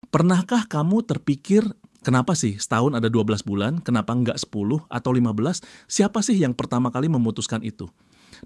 Pernahkah kamu terpikir, kenapa sih setahun ada 12 bulan, kenapa nggak 10 atau 15? Siapa sih yang pertama kali memutuskan itu?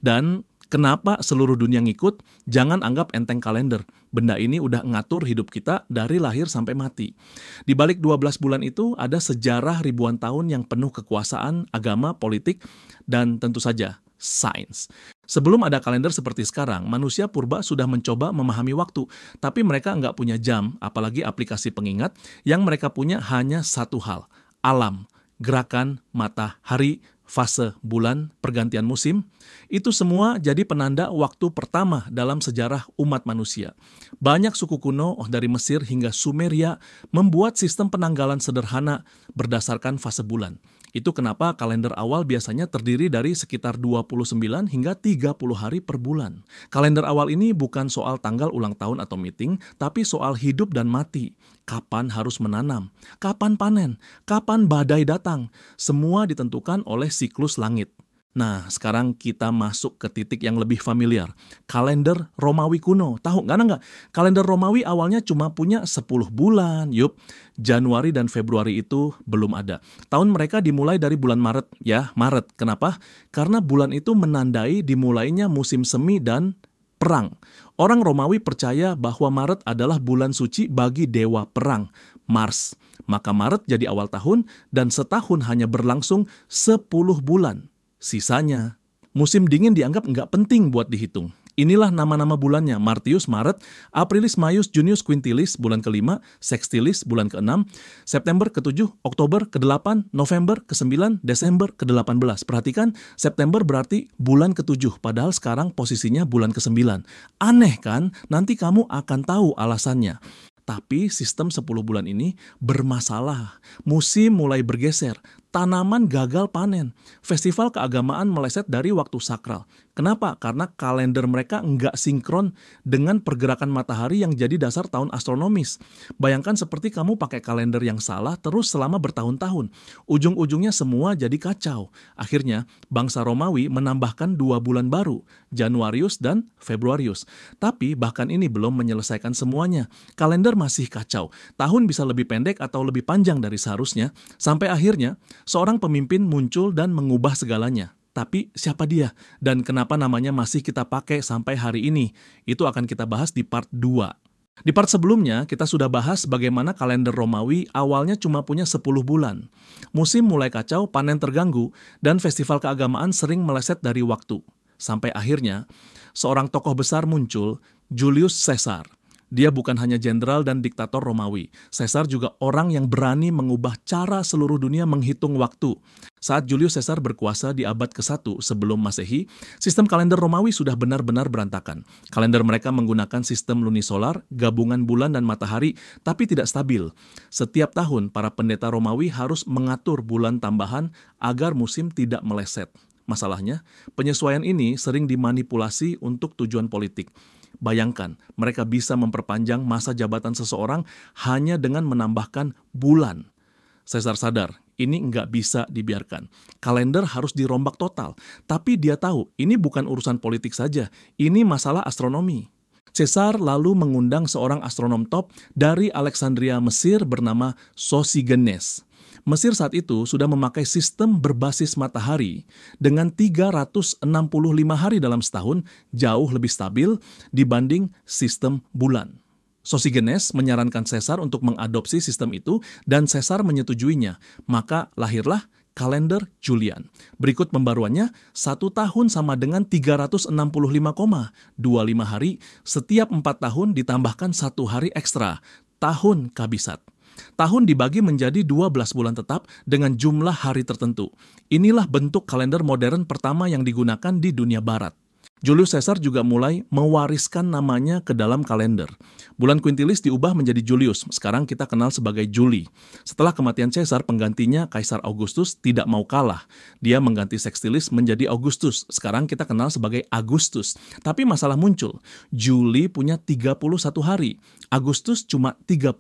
Dan kenapa seluruh dunia ngikut? Jangan anggap enteng kalender. Benda ini udah ngatur hidup kita dari lahir sampai mati. Di balik 12 bulan itu ada sejarah ribuan tahun yang penuh kekuasaan, agama, politik, dan tentu saja sains. Sebelum ada kalender seperti sekarang, manusia purba sudah mencoba memahami waktu, tapi mereka nggak punya jam, apalagi aplikasi pengingat. Yang mereka punya hanya satu hal, alam, gerakan, matahari, fase bulan, pergantian musim. Itu semua jadi penanda waktu pertama dalam sejarah umat manusia. Banyak suku kuno dari Mesir hingga Sumeria membuat sistem penanggalan sederhana berdasarkan fase bulan. Itu kenapa kalender awal biasanya terdiri dari sekitar 29 hingga 30 hari per bulan. Kalender awal ini bukan soal tanggal ulang tahun atau meeting, tapi soal hidup dan mati. Kapan harus menanam, kapan panen, kapan badai datang. Semua ditentukan oleh siklus langit. Nah, sekarang kita masuk ke titik yang lebih familiar. Kalender Romawi kuno. Tahu nggak? Kalender Romawi awalnya cuma punya 10 bulan. Yup, Januari dan Februari itu belum ada. Tahun mereka dimulai dari bulan Maret. Ya, Maret. Kenapa? Karena bulan itu menandai dimulainya musim semi dan perang. Orang Romawi percaya bahwa Maret adalah bulan suci bagi dewa perang, Mars. Maka Maret jadi awal tahun dan setahun hanya berlangsung 10 bulan. Sisanya, musim dingin dianggap nggak penting buat dihitung. Inilah nama-nama bulannya, Martius Maret, Aprilis Maius Junius Quintilis bulan ke-5, Sextilis bulan ke-6, September ke-7, Oktober ke-8, November ke-9, Desember ke-18. Perhatikan, September berarti bulan ke-7, padahal sekarang posisinya bulan ke-9. Aneh kan? Nanti kamu akan tahu alasannya. Tapi sistem 10 bulan ini bermasalah. Musim mulai bergeser. Tanaman gagal panen. Festival keagamaan meleset dari waktu sakral. Kenapa? Karena kalender mereka nggak sinkron dengan pergerakan matahari yang jadi dasar tahun astronomis. Bayangkan seperti kamu pakai kalender yang salah terus selama bertahun-tahun. Ujung-ujungnya semua jadi kacau. Akhirnya, bangsa Romawi menambahkan 2 bulan baru, Januarius dan Februarius. Tapi bahkan ini belum menyelesaikan semuanya. Kalender masih kacau. Tahun bisa lebih pendek atau lebih panjang dari seharusnya. Sampai akhirnya, seorang pemimpin muncul dan mengubah segalanya. Tapi siapa dia? Dan kenapa namanya masih kita pakai sampai hari ini? Itu akan kita bahas di part 2. Di part sebelumnya, kita sudah bahas bagaimana kalender Romawi awalnya cuma punya 10 bulan. Musim mulai kacau, panen terganggu, dan festival keagamaan sering meleset dari waktu. Sampai akhirnya, seorang tokoh besar muncul, Julius Caesar. Dia bukan hanya jenderal dan diktator Romawi. Caesar juga orang yang berani mengubah cara seluruh dunia menghitung waktu. Saat Julius Caesar berkuasa di abad ke-1 sebelum Masehi, sistem kalender Romawi sudah benar-benar berantakan. Kalender mereka menggunakan sistem lunisolar, gabungan bulan dan matahari, tapi tidak stabil. Setiap tahun, para pendeta Romawi harus mengatur bulan tambahan agar musim tidak meleset. Masalahnya, penyesuaian ini sering dimanipulasi untuk tujuan politik. Bayangkan, mereka bisa memperpanjang masa jabatan seseorang hanya dengan menambahkan bulan. Caesar sadar, ini nggak bisa dibiarkan. Kalender harus dirombak total. Tapi dia tahu, ini bukan urusan politik saja, ini masalah astronomi. Caesar lalu mengundang seorang astronom top dari Alexandria, Mesir bernama Sosigenes. Mesir saat itu sudah memakai sistem berbasis matahari dengan 365 hari dalam setahun, jauh lebih stabil dibanding sistem bulan. Sosigenes menyarankan Caesar untuk mengadopsi sistem itu dan Caesar menyetujuinya. Maka lahirlah kalender Julian. Berikut pembaruannya, 1 tahun sama dengan 365,25 hari, setiap 4 tahun ditambahkan 1 hari ekstra, tahun Kabisat. Tahun dibagi menjadi 12 bulan tetap dengan jumlah hari tertentu. Inilah bentuk kalender modern pertama yang digunakan di dunia barat. Julius Caesar juga mulai mewariskan namanya ke dalam kalender. Bulan Quintilis diubah menjadi Julius, sekarang kita kenal sebagai Juli. Setelah kematian Caesar, penggantinya Kaisar Augustus tidak mau kalah. Dia mengganti Sextilis menjadi Augustus, sekarang kita kenal sebagai Agustus. Tapi masalah muncul, Juli punya 31 hari, Agustus cuma 30.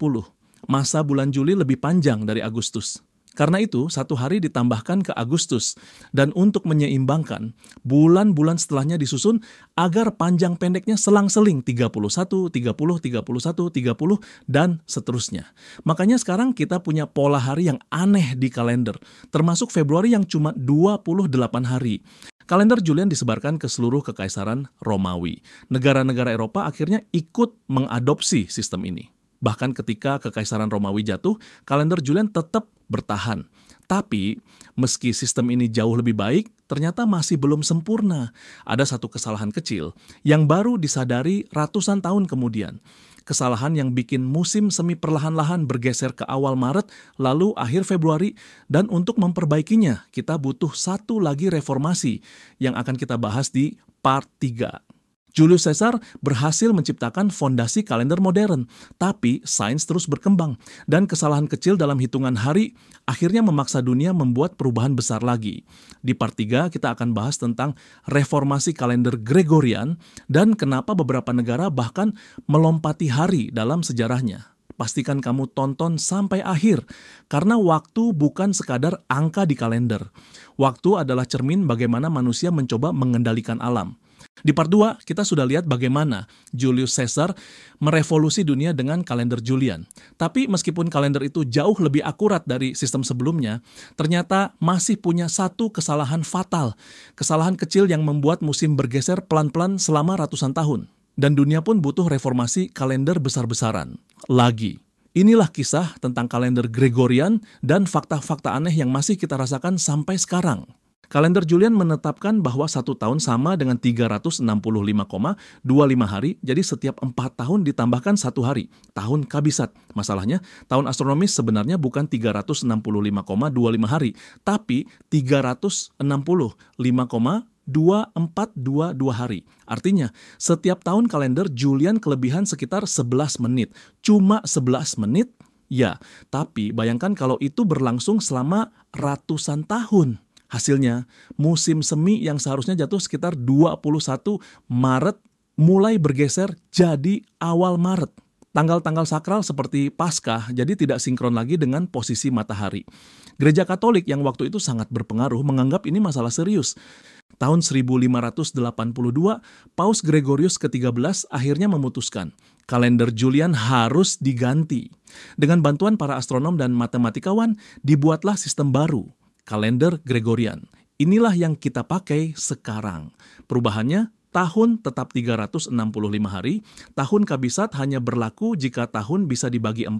Masa bulan Juli lebih panjang dari Agustus. Karena itu, satu hari ditambahkan ke Agustus. Dan untuk menyeimbangkan, bulan-bulan setelahnya disusun agar panjang pendeknya selang-seling 31, 30, 31, 30, dan seterusnya. Makanya sekarang kita punya pola hari yang aneh di kalender, termasuk Februari yang cuma 28 hari. Kalender Julian disebarkan ke seluruh kekaisaran Romawi. Negara-negara Eropa akhirnya ikut mengadopsi sistem ini. Bahkan ketika kekaisaran Romawi jatuh, kalender Julian tetap bertahan. Tapi, meski sistem ini jauh lebih baik, ternyata masih belum sempurna. Ada satu kesalahan kecil yang baru disadari ratusan tahun kemudian. Kesalahan yang bikin musim semi perlahan-lahan bergeser ke awal Maret, lalu akhir Februari, dan untuk memperbaikinya, kita butuh satu lagi reformasi yang akan kita bahas di part 3. Julius Caesar berhasil menciptakan fondasi kalender modern, tapi sains terus berkembang, dan kesalahan kecil dalam hitungan hari akhirnya memaksa dunia membuat perubahan besar lagi. Di part 3 kita akan bahas tentang reformasi kalender Gregorian dan kenapa beberapa negara bahkan melompati hari dalam sejarahnya. Pastikan kamu tonton sampai akhir, karena waktu bukan sekadar angka di kalender. Waktu adalah cermin bagaimana manusia mencoba mengendalikan alam. Di part 2, kita sudah lihat bagaimana Julius Caesar merevolusi dunia dengan kalender Julian. Tapi meskipun kalender itu jauh lebih akurat dari sistem sebelumnya, ternyata masih punya satu kesalahan fatal. Kesalahan kecil yang membuat musim bergeser pelan-pelan selama ratusan tahun. Dan dunia pun butuh reformasi kalender besar-besaran. Lagi. Inilah kisah tentang kalender Gregorian dan fakta-fakta aneh yang masih kita rasakan sampai sekarang. Kalender Julian menetapkan bahwa satu tahun sama dengan 365,25 hari, jadi setiap 4 tahun ditambahkan satu hari, tahun Kabisat. Masalahnya, tahun astronomis sebenarnya bukan 365,25 hari, tapi 365,2422 hari. Artinya, setiap tahun kalender Julian kelebihan sekitar 11 menit. Cuma 11 menit? Ya, tapi bayangkan kalau itu berlangsung selama ratusan tahun. Hasilnya, musim semi yang seharusnya jatuh sekitar 21 Maret mulai bergeser jadi awal Maret. Tanggal-tanggal sakral seperti Paskah jadi tidak sinkron lagi dengan posisi matahari. Gereja Katolik yang waktu itu sangat berpengaruh menganggap ini masalah serius. Tahun 1582, Paus Gregorius ke-13 akhirnya memutuskan kalender Julian harus diganti. Dengan bantuan para astronom dan matematikawan, dibuatlah sistem baru, kalender Gregorian. Inilah yang kita pakai sekarang. Perubahannya, tahun tetap 365 hari, tahun Kabisat hanya berlaku jika tahun bisa dibagi 4,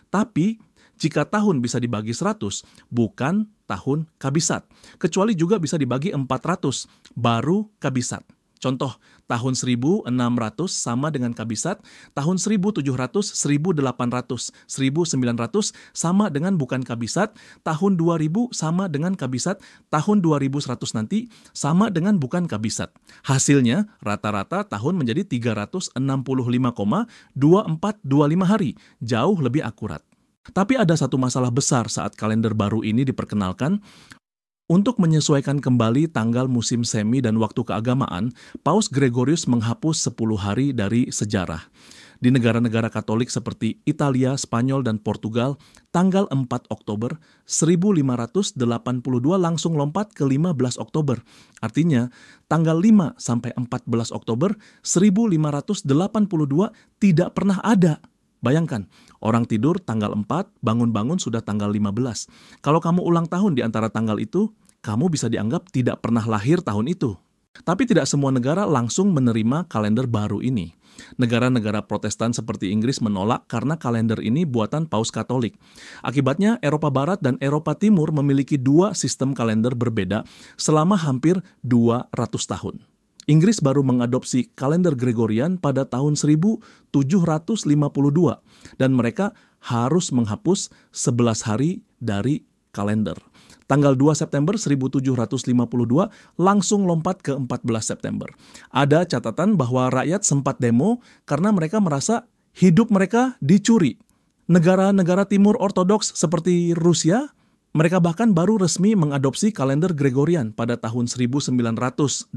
tapi jika tahun bisa dibagi 100, bukan tahun Kabisat. Kecuali juga bisa dibagi 400, baru Kabisat. Contoh, tahun 1600 sama dengan Kabisat, tahun 1700, 1800, 1900 sama dengan bukan Kabisat, tahun 2000 sama dengan Kabisat, tahun 2100 nanti sama dengan bukan Kabisat. Hasilnya, rata-rata tahun menjadi 365,2425 hari, jauh lebih akurat. Tapi ada satu masalah besar saat kalender baru ini diperkenalkan. Untuk menyesuaikan kembali tanggal musim semi dan waktu keagamaan, Paus Gregorius menghapus 10 hari dari sejarah. Di negara-negara Katolik seperti Italia, Spanyol, dan Portugal, tanggal 4 Oktober 1582 langsung lompat ke 15 Oktober. Artinya, tanggal 5 sampai 14 Oktober 1582 tidak pernah ada. Bayangkan, orang tidur tanggal 4, bangun-bangun sudah tanggal 15. Kalau kamu ulang tahun di antara tanggal itu, kamu bisa dianggap tidak pernah lahir tahun itu. Tapi tidak semua negara langsung menerima kalender baru ini. Negara-negara Protestan seperti Inggris menolak karena kalender ini buatan Paus Katolik. Akibatnya, Eropa Barat dan Eropa Timur memiliki dua sistem kalender berbeda selama hampir 200 tahun. Inggris baru mengadopsi kalender Gregorian pada tahun 1752 dan mereka harus menghapus 11 hari dari kalender. Tanggal 2 September 1752 langsung lompat ke 14 September. Ada catatan bahwa rakyat sempat demo karena mereka merasa hidup mereka dicuri. Negara-negara Timur Ortodoks seperti Rusia, mereka bahkan baru resmi mengadopsi kalender Gregorian pada tahun 1918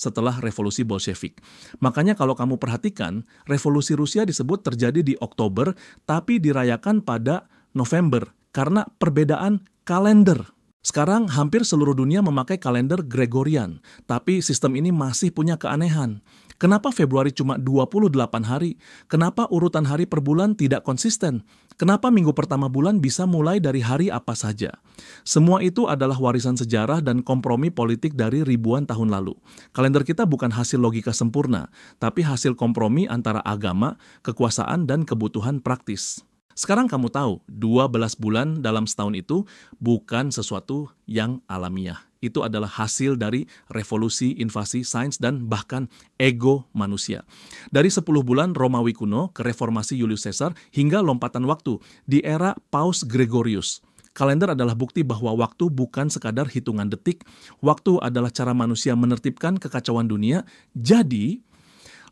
setelah revolusi Bolshevik. Makanya kalau kamu perhatikan, revolusi Rusia disebut terjadi di Oktober tapi dirayakan pada November karena perbedaan kalender. Sekarang hampir seluruh dunia memakai kalender Gregorian, tapi sistem ini masih punya keanehan. Kenapa Februari cuma 28 hari? Kenapa urutan hari per bulan tidak konsisten? Kenapa minggu pertama bulan bisa mulai dari hari apa saja? Semua itu adalah warisan sejarah dan kompromi politik dari ribuan tahun lalu. Kalender kita bukan hasil logika sempurna, tapi hasil kompromi antara agama, kekuasaan, dan kebutuhan praktis. Sekarang kamu tahu, 12 bulan dalam setahun itu bukan sesuatu yang alamiah. Itu adalah hasil dari revolusi, invasi, sains, dan bahkan ego manusia. Dari 10 bulan Romawi kuno ke reformasi Julius Caesar hingga lompatan waktu di era Paus Gregorius. Kalender adalah bukti bahwa waktu bukan sekadar hitungan detik, waktu adalah cara manusia menertibkan kekacauan dunia. Jadi,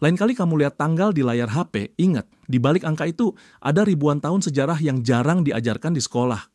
lain kali kamu lihat tanggal di layar HP, ingat, di balik angka itu ada ribuan tahun sejarah yang jarang diajarkan di sekolah.